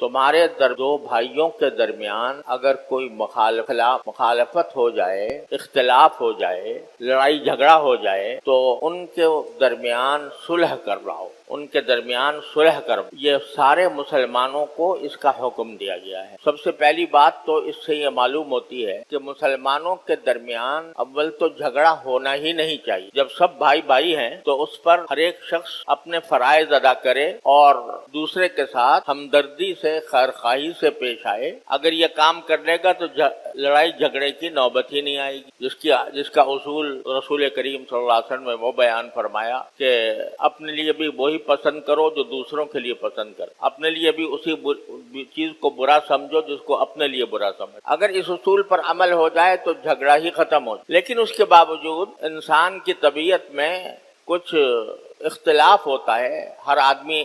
تمہارے دو بھائیوں کے درمیان اگر کوئی مخالفت ہو جائے، اختلاف ہو جائے، لڑائی جھگڑا ہو جائے تو ان کے درمیان صلح کرواؤ، ان کے درمیان صلح کرو۔ یہ سارے مسلمانوں کو اس کا حکم دیا گیا ہے۔ سب سے پہلی بات تو اس سے یہ معلوم ہوتی ہے کہ مسلمانوں کے درمیان اول تو جھگڑا ہونا ہی نہیں چاہیے۔ جب سب بھائی بھائی ہیں تو اس پر ہر ایک شخص اپنے فرائض ادا کرے اور دوسرے کے ساتھ ہمدردی سے، خیرخواہی سے پیش آئے۔ اگر یہ کام کر لے گا تو لڑائی جھگڑے کی نوبت ہی نہیں آئے گی، جس کا اصول رسول کریم صلی اللہ علیہ وسلم نے وہ بیان فرمایا کہ اپنے لیے بھی وہی پسند کرو جو دوسروں کے لیے پسند کرو، اپنے لیے بھی اسی چیز کو برا سمجھو جس کو اپنے لیے برا سمجھو۔ اگر اس اصول پر عمل ہو جائے تو جھگڑا ہی ختم ہو جائے۔ لیکن اس کے باوجود انسان کی طبیعت میں کچھ اختلاف ہوتا ہے، ہر آدمی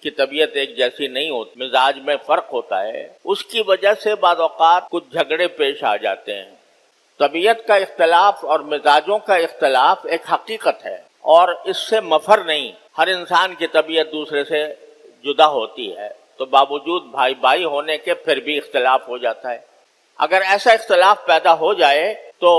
کی طبیعت ایک جیسی نہیں ہوتی، مزاج میں فرق ہوتا ہے، اس کی وجہ سے بعض اوقات کچھ جھگڑے پیش آ جاتے ہیں۔ طبیعت کا اختلاف اور مزاجوں کا اختلاف ایک حقیقت ہے اور اس سے مفر نہیں۔ ہر انسان کی طبیعت دوسرے سے جدا ہوتی ہے تو باوجود بھائی بھائی ہونے کے پھر بھی اختلاف ہو جاتا ہے۔ اگر ایسا اختلاف پیدا ہو جائے تو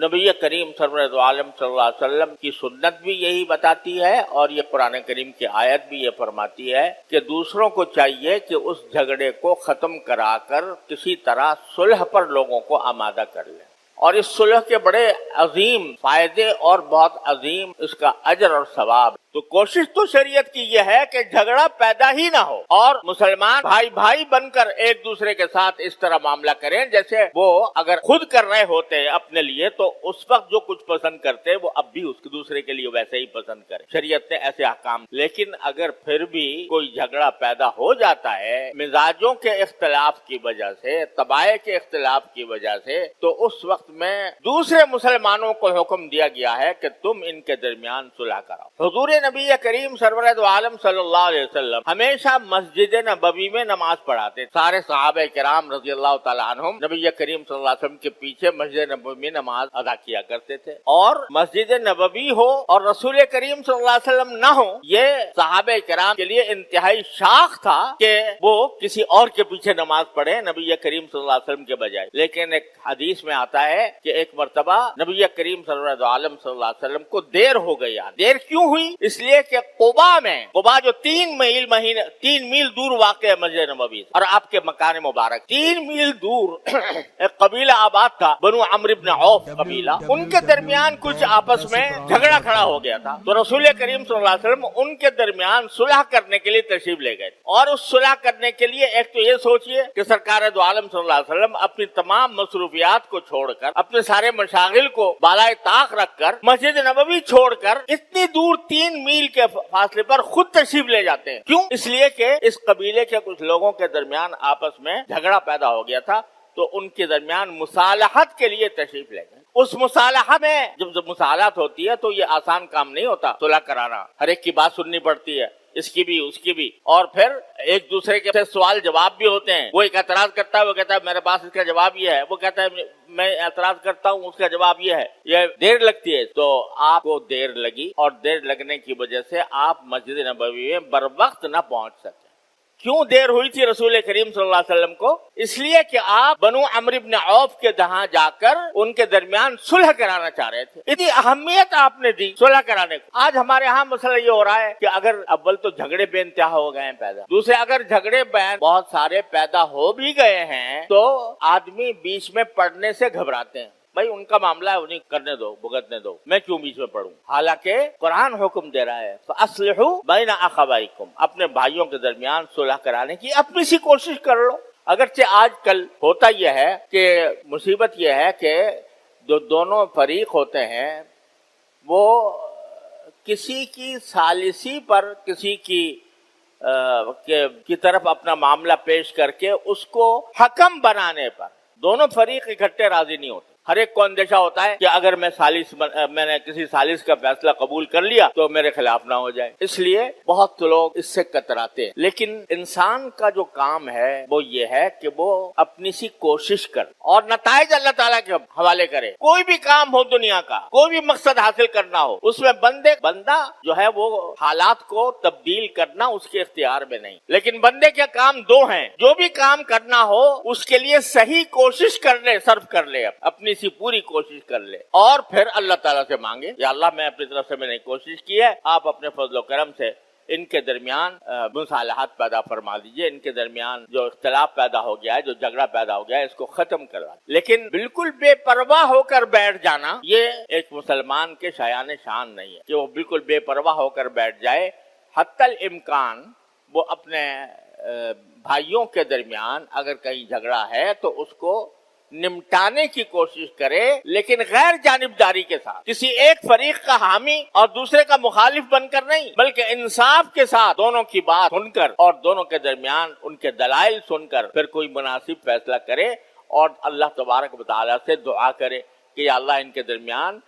نبی کریم سرور عالم صلی اللہ علیہ وسلم کی سنت بھی یہی بتاتی ہے اور یہ قرآن کریم کی آیت بھی یہ فرماتی ہے کہ دوسروں کو چاہیے کہ اس جھگڑے کو ختم کرا کر کسی طرح صلح پر لوگوں کو آمادہ کر لیں، اور اس صلح کے بڑے عظیم فائدے اور بہت عظیم اس کا اجر اور ثواب۔ تو کوشش تو شریعت کی یہ ہے کہ جھگڑا پیدا ہی نہ ہو اور مسلمان بھائی بھائی بن کر ایک دوسرے کے ساتھ اس طرح معاملہ کریں جیسے وہ اگر خود کر رہے ہوتے اپنے لیے تو اس وقت جو کچھ پسند کرتے وہ اب بھی اس دوسرے کے لیے ویسے ہی پسند کریں۔ شریعت نے ایسے احکام۔ لیکن اگر پھر بھی کوئی جھگڑا پیدا ہو جاتا ہے مزاجوں کے اختلاف کی وجہ سے، طبائع کے اختلاف کی وجہ سے، تو اس وقت میں دوسرے مسلمانوں کو حکم دیا گیا ہے کہ تم ان کے درمیان صلح کراؤ۔ حضور نبی کریم سرور عالم صلی اللہ علیہ وسلم ہمیشہ مسجد نبوی میں نماز پڑھاتے۔ سارے صحابہ کرام رضی اللہ تعالیٰ عنہم نبی کریم صلی اللہ علیہ وسلم کے پیچھے مسجد نبوی میں نماز ادا کیا کرتے تھے، اور مسجد نبوی ہو اور رسول کریم صلی اللہ علیہ وسلم نہ ہو، یہ صحابہ کرام کے لیے انتہائی شاق تھا کہ وہ کسی اور کے پیچھے نماز پڑھے نبی کریم صلی اللہ علیہ وسلم کے بجائے۔ لیکن ایک حدیث میں آتا ہے کہ ایک مرتبہ نبی کریم صلی اللہ علیہ وسلم کو دیر ہو گئی۔ دیر کیوں ہوئی؟ اس لیے کہ قبا جو 3 میل دور واقع ہے مسجد نبوی اور آپ کے مکان مبارک 3 میل دور ایک قبیلہ آباد تھا، بنو عمرو بن عوف قبیلہ، ان کے درمیان کچھ آپس میں جھگڑا کھڑا ہو گیا تھا۔ تو رسول کریم صلی اللہ علیہ وسلم ان کے درمیان صلح کرنے کے لیے تشریف لے گئے، اور اس صلح کرنے کے لیے ایک تو یہ سوچئے کہ سرکار دو عالم صلی اللہ علیہ وسلم اپنی تمام مصروفیات کو چھوڑ کر، اپنے سارے مشاغل کو بالائے طاق رکھ کر، مسجد نبوی چھوڑ کر اتنی دور 3 میل کے فاصلے پر خود تشریف لے جاتے ہیں۔ کیوں؟ اس لیے کہ اس قبیلے کے کچھ لوگوں کے درمیان آپس میں جھگڑا پیدا ہو گیا تھا، تو ان کے درمیان مصالحت کے لیے تشریف لے گئے۔ اس مصالحہ میں جب مصالحت ہوتی ہے تو یہ آسان کام نہیں ہوتا صلح کرانا، ہر ایک کی بات سننی پڑتی ہے، اس کی بھی اس کی بھی، اور پھر ایک دوسرے کے سوال جواب بھی ہوتے ہیں۔ وہ ایک اعتراض کرتا ہے، وہ کہتا ہے میرے پاس اس کا جواب یہ ہے، وہ کہتا ہے میں اعتراض کرتا ہوں، اس کا جواب یہ ہے، یہ دیر لگتی ہے۔ تو آپ کو دیر لگی، اور دیر لگنے کی وجہ سے آپ مسجد نبوی میں بر وقت نہ پہنچ سکے۔ کیوں دیر ہوئی تھی رسول کریم صلی اللہ علیہ وسلم کو؟ اس لیے کہ آپ بنو عمرو بن عوف کے یہاں جا کر ان کے درمیان صلح کرانا چاہ رہے تھے۔ اتنی اہمیت آپ نے دی صلح کرانے کو۔ آج ہمارے ہاں مسئلہ یہ ہو رہا ہے کہ اگر اول تو جھگڑے بے انتہا ہو گئے ہیں پیدا، دوسرے اگر جھگڑے بہت سارے پیدا ہو بھی گئے ہیں تو آدمی بیچ میں پڑنے سے گھبراتے ہیں، بھائی ان کا معاملہ ہے، انہیں کرنے دو، بھگتنے دو، میں کیوں بیچ میں پڑوں؟ حالانکہ قرآن حکم دے رہا ہے فَأَصْلِحُوا بَيْنَ أَخَوَيْكُمْ، اپنے بھائیوں کے درمیان صلح کرانے کی اپنی سی کوشش کر لو۔ اگرچہ آج کل ہوتا یہ ہے کہ مصیبت یہ ہے کہ جو دونوں فریق ہوتے ہیں وہ کسی کی ثالثی پر، کسی کی طرف اپنا معاملہ پیش کر کے اس کو حکم بنانے پر دونوں فریق اکٹھے راضی نہیں ہوتے۔ ہر ایک کو اندیشہ ہوتا ہے کہ اگر میں نے کسی سالس کا فیصلہ قبول کر لیا تو میرے خلاف نہ ہو جائے، اس لیے بہت لوگ اس سے کتراتے ہیں۔ لیکن انسان کا جو کام ہے وہ یہ ہے کہ وہ اپنی سی کوشش کر اور نتائج اللہ تعالیٰ کے حوالے کرے۔ کوئی بھی کام ہو دنیا کا، کوئی بھی مقصد حاصل کرنا ہو، اس میں بندہ جو ہے وہ حالات کو تبدیل کرنا اس کے اختیار میں نہیں، لیکن بندے کے کام دو ہیں، جو بھی کام کرنا ہو اس کے لیے صحیح کوشش کر لے، صرف کر لے، اپنی سی پوری کوشش کر لے، اور پھر اللہ تعالیٰ سے مانگے یا اللہ میں اپنی طرف سے میں نے کوشش کی ہے، آپ اپنے فضل و کرم سے ان کے درمیان مصالحت پیدا فرما دیجئے، ان کے درمیان جو اختلاف پیدا ہو گیا ہے، جو جھگڑا پیدا ہو گیا ہے، اس کو ختم کروا۔ لیکن بالکل بے پرواہ ہو کر بیٹھ جانا یہ ایک مسلمان کے شایان شان نہیں ہے کہ وہ بالکل بے پرواہ ہو کر بیٹھ جائے۔ حتی الامکان وہ اپنے بھائیوں کے درمیان اگر کہیں جھگڑا ہے تو اس کو نمٹانے کی کوشش کرے، لیکن غیر جانبداری کے ساتھ، کسی ایک فریق کا حامی اور دوسرے کا مخالف بن کر نہیں، بلکہ انصاف کے ساتھ دونوں کی بات سن کر اور دونوں کے درمیان ان کے دلائل سن کر پھر کوئی مناسب فیصلہ کرے اور اللہ تبارک و تعالیٰ سے دعا کرے کہ یا اللہ ان کے درمیان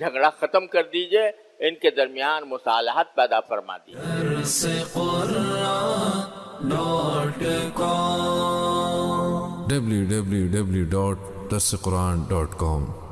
جھگڑا ختم کر دیجئے، ان کے درمیان مصالحت پیدا فرما دیجئے۔ www.darsequran.com